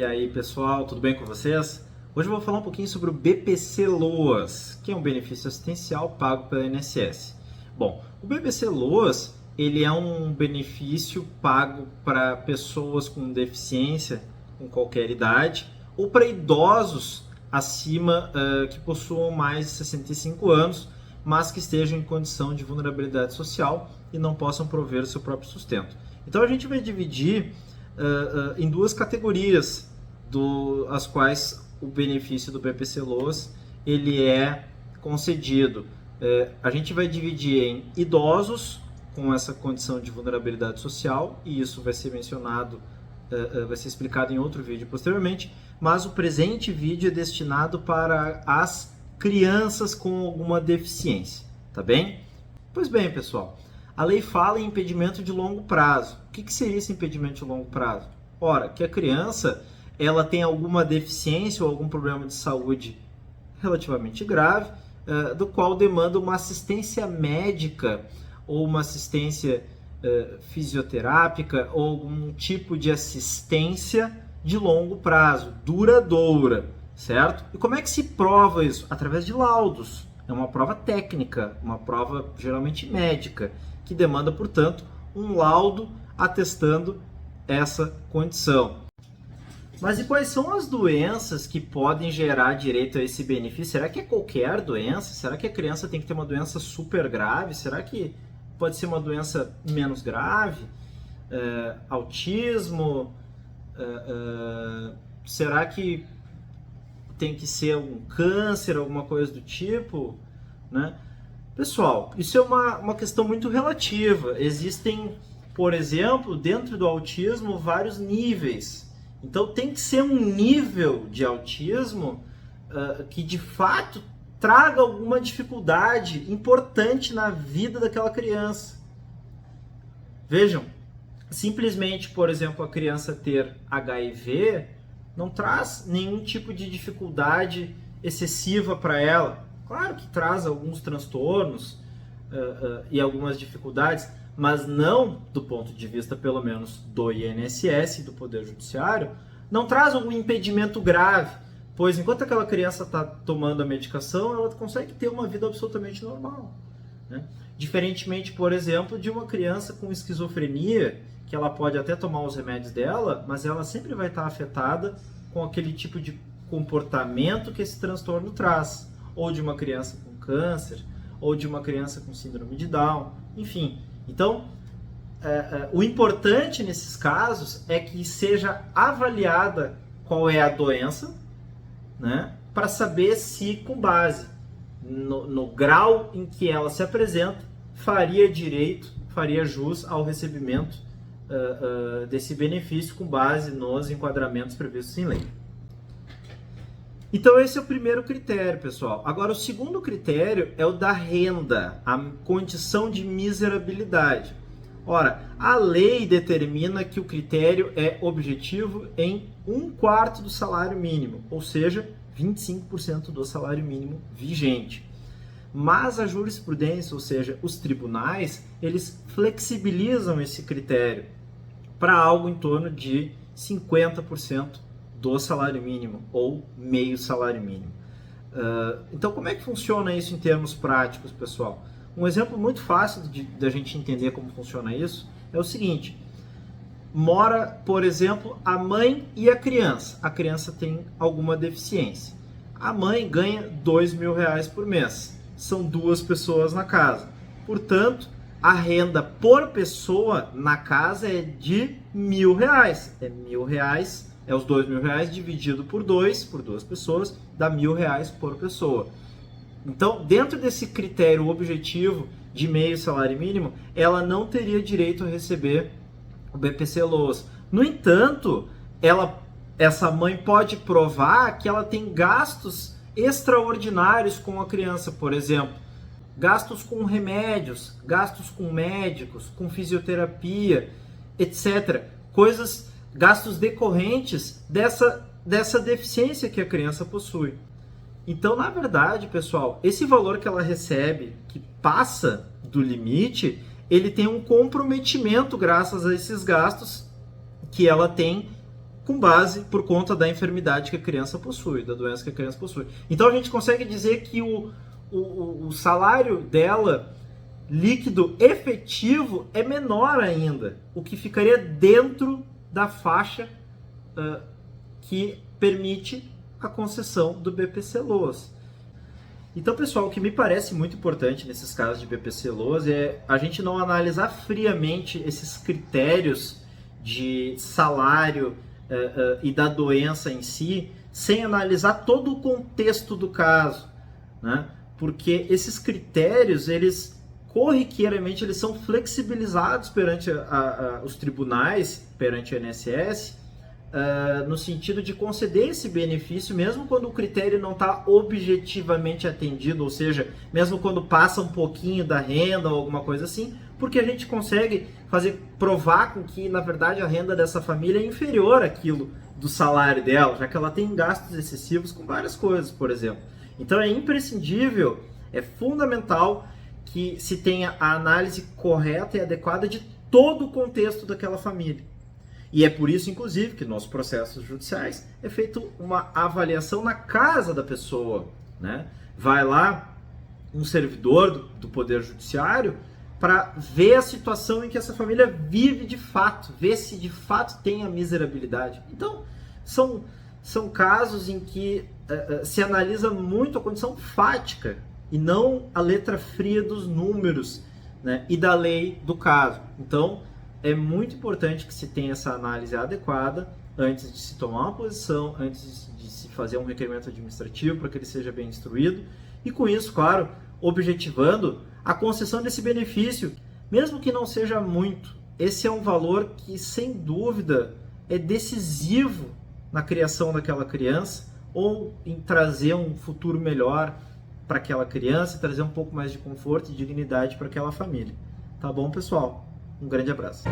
E aí, pessoal, tudo bem com vocês? Hoje eu vou falar um pouquinho sobre o BPC-LOAS, que é um benefício assistencial pago pela INSS. Bom, o BPC-LOAS, ele é um benefício pago para pessoas com deficiência, com qualquer idade, ou para idosos acima que possuam mais de 65 anos, mas que estejam em condição de vulnerabilidade social e não possam prover o seu próprio sustento. Então a gente vai dividir em duas categorias, as quais o benefício do BPC-LOAS ele é concedido. A gente vai dividir em idosos com essa condição de vulnerabilidade social, e isso vai ser mencionado, vai ser explicado em outro vídeo posteriormente, mas o presente vídeo é destinado para as crianças com alguma deficiência, tá bem? Pois bem, pessoal, a lei fala em impedimento de longo prazo. O que seria esse impedimento de longo prazo? Ora, que a criança ela tem alguma deficiência ou algum problema de saúde relativamente grave, do qual demanda uma assistência médica ou uma assistência fisioterápica ou algum tipo de assistência de longo prazo, duradoura, certo? E como é que se prova isso? Através de laudos. É uma prova técnica, uma prova geralmente médica, que demanda, portanto, um laudo atestando essa condição. Mas e quais são as doenças que podem gerar direito a esse benefício? Será que é qualquer doença? Será que a criança tem que ter uma doença super grave? Será que pode ser uma doença menos grave? Autismo? Será que tem que ser algum câncer, alguma coisa do tipo? Né? Pessoal, isso é uma questão muito relativa. Existem, por exemplo, dentro do autismo, vários níveis. Então tem que ser um nível de autismo que de fato traga alguma dificuldade importante na vida daquela criança. Vejam, simplesmente, por exemplo, a criança ter HIV não traz nenhum tipo de dificuldade excessiva para ela. Claro que traz alguns transtornos e algumas dificuldades, mas não do ponto de vista, pelo menos, do INSS e do Poder Judiciário, não traz algum impedimento grave, pois enquanto aquela criança está tomando a medicação, ela consegue ter uma vida absolutamente normal, né? Diferentemente, por exemplo, de uma criança com esquizofrenia, que ela pode até tomar os remédios dela, mas ela sempre vai estar afetada com aquele tipo de comportamento que esse transtorno traz, ou de uma criança com câncer, ou de uma criança com síndrome de Down, enfim. Então, o importante nesses casos é que seja avaliada qual é a doença, né, para saber se, com base no grau em que ela se apresenta, faria direito, faria jus ao recebimento desse benefício com base nos enquadramentos previstos em lei. Então esse é o primeiro critério, pessoal. Agora o segundo critério é o da renda, a condição de miserabilidade. Ora, a lei determina que o critério é objetivo em 1/4 do salário mínimo, ou seja, 25% do salário mínimo vigente. Mas a jurisprudência, ou seja, os tribunais, eles flexibilizam esse critério para algo em torno de 50% do salário mínimo ou meio salário mínimo. Então, como é que funciona isso em termos práticos, pessoal? Um exemplo muito fácil da gente entender como funciona isso é o seguinte: mora, por exemplo, a mãe e a criança. A criança tem alguma deficiência. A mãe ganha R$2.000 por mês. São 2 pessoas na casa. Portanto, a renda por pessoa na casa é de R$1.000. É R$1.000, é os R$2.000 dividido por 2 pessoas, dá R$1.000 por pessoa. Então, dentro desse critério objetivo de meio salário mínimo, ela não teria direito a receber o BPC-LOAS. No entanto, essa mãe pode provar que ela tem gastos extraordinários com a criança, por exemplo, gastos com remédios, gastos com médicos, com fisioterapia, etc. Gastos decorrentes dessa deficiência que a criança possui. Então, na verdade, pessoal, esse valor que ela recebe, que passa do limite, ele tem um comprometimento graças a esses gastos que ela tem com base por conta da enfermidade que a criança possui, da doença que a criança possui. Então a gente consegue dizer que o salário dela líquido efetivo é menor ainda, o que ficaria dentro da faixa que permite a concessão do BPC-LOAS. Então, pessoal, o que me parece muito importante nesses casos de BPC-LOAS é a gente não analisar friamente esses critérios de salário e da doença em si, sem analisar todo o contexto do caso, né? Porque esses critérios, eles corriqueiramente eles são flexibilizados perante os tribunais, perante o INSS, no sentido de conceder esse benefício, mesmo quando o critério não está objetivamente atendido, ou seja, mesmo quando passa um pouquinho da renda ou alguma coisa assim, porque a gente consegue provar com que, na verdade, a renda dessa família é inferior àquilo do salário dela, já que ela tem gastos excessivos com várias coisas, por exemplo. Então é imprescindível, é fundamental que se tenha a análise correta e adequada de todo o contexto daquela família. E é por isso, inclusive, que nos processos judiciais é feita uma avaliação na casa da pessoa, né? Vai lá um servidor do Poder Judiciário para ver a situação em que essa família vive de fato, ver se de fato tem a miserabilidade. Então, são casos em que se analisa muito a condição fática e não a letra fria dos números, né, e da lei do caso. Então, é muito importante que se tenha essa análise adequada antes de se tomar uma posição, antes de se fazer um requerimento administrativo para que ele seja bem instruído e, com isso, claro, objetivando a concessão desse benefício, mesmo que não seja muito. Esse é um valor que, sem dúvida, é decisivo na criação daquela criança ou em trazer um futuro melhor para aquela criança, trazer um pouco mais de conforto e dignidade para aquela família. Tá bom, pessoal? Um grande abraço.